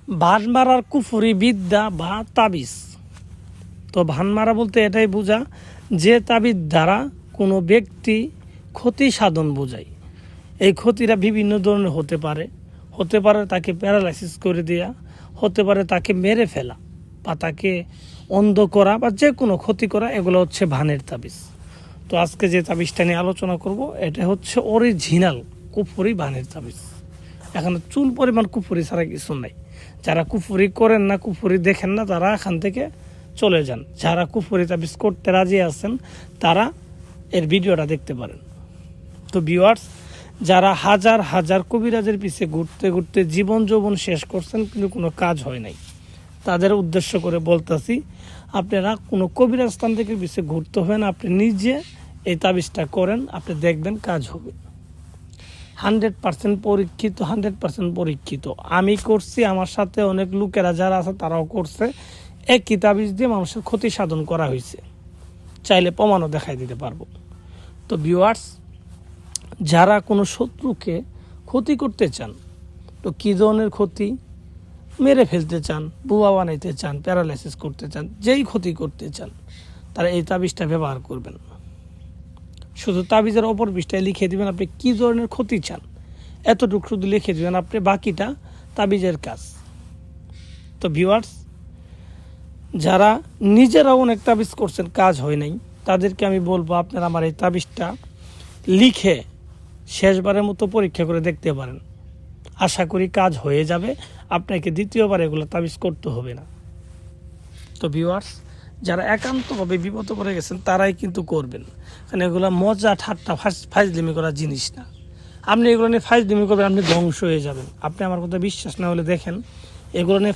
ভান মারার কুফরি বিদ্যা বা তাবিজ। তো ভান মারা বলতে এটাই বোঝা যে তাবিজ দ্বারা কোনো ব্যক্তি ক্ষতি সাধন বোঝায়। এই ক্ষতিটা বিভিন্ন ধরনের হতে পারে তাকে প্যারালাইসিস করে দেয়া, হতে পারে তাকে মেরে ফেলা বা তাকে অন্ধ করা বা যে কোনো ক্ষতি করা, এগুলো হচ্ছে ভানের তাবিজ। তো আজকে যে তাবিজটা নিয়ে আলোচনা করব এটা হচ্ছে অরিজিনাল কুফরি ভানের তাবিজ। এখানে চুল পরিমাণ কুফরি ছাড়া কিছু নাই। যারা কুফরি করেন না, কুফরি দেখেন না, তারা এখান থেকে চলে যান। যারা কুফরি তাবিজ করতে রাজি আছেন তারা এর ভিডিওটা দেখতে পারেন। তো ভিউয়ার্স, যারা হাজার হাজার কবিরাজের পিছে ঘুরতে ঘুরতে জীবন যৌবন শেষ করছেন কিন্তু কোনো কাজ হয় নাই, তাদের উদ্দেশ্য করে বলতেছি, আপনারা কোনো কবিরাজ তান্ত্রিকের পিছে ঘুরতে হবে না, আপনি নিজে এই তাবিজটা করেন, আপনি দেখবেন কাজ হবে। 100% পরীক্ষিত, 100% পরীক্ষিত। আমি করছি, আমার সাথে অনেক লোকেরা যারা আছে তারাও করছে। একই তাবিজ দিয়ে মানুষের ক্ষতি সাধন করা হয়েছে, চাইলে প্রমাণও দেখাই দিতে পারবো। তো ভিউয়ার্স, যারা কোনো শত্রুকে ক্ষতি করতে চান, তো কী ধরনের ক্ষতি, মেরে ফেলতে চান, বুয়া বানাইতে চান, প্যারালাইসিস করতে চান, যেই ক্ষতি করতে চান, তারা এই তাবিজটা ব্যবহার করবেন। শুধু তাবিজের অপর পৃষ্ঠায় লিখে দিবেন আপনি কী ধরনের ক্ষতি চান, এতটুকু শুধু লিখে দিবেন, আপনি বাকিটা তাবিজের কাজ। তো ভিউয়ার্স, যারা নিজেরাও অনেক তাবিজ করছেন কাজ হয় নাই, তাদেরকে আমি বলবো আপনারা আমার এই তাবিজটা লিখে শেষবারের মতো পরীক্ষা করে দেখতে পারেন। আশা করি কাজ হয়ে যাবে, আপনাকে দ্বিতীয়বার এগুলো তাবিজ করতে হবে না। তো ভিউয়ার্স, যারা একান্তভাবে বিপদে পড়ে গেছেন তারাই কিন্তু করবেন, কারণ এগুলো মজা ঠাট্টা ফাইজলিমি করার জিনিস না। আপনি এগুলো নিয়ে ফাইজলিমি করবেন, আপনি ধ্বংস হয়ে যাবেন। আপনি আমার কথা বিশ্বাস না হলে দেখেন, এগুলো নিয়ে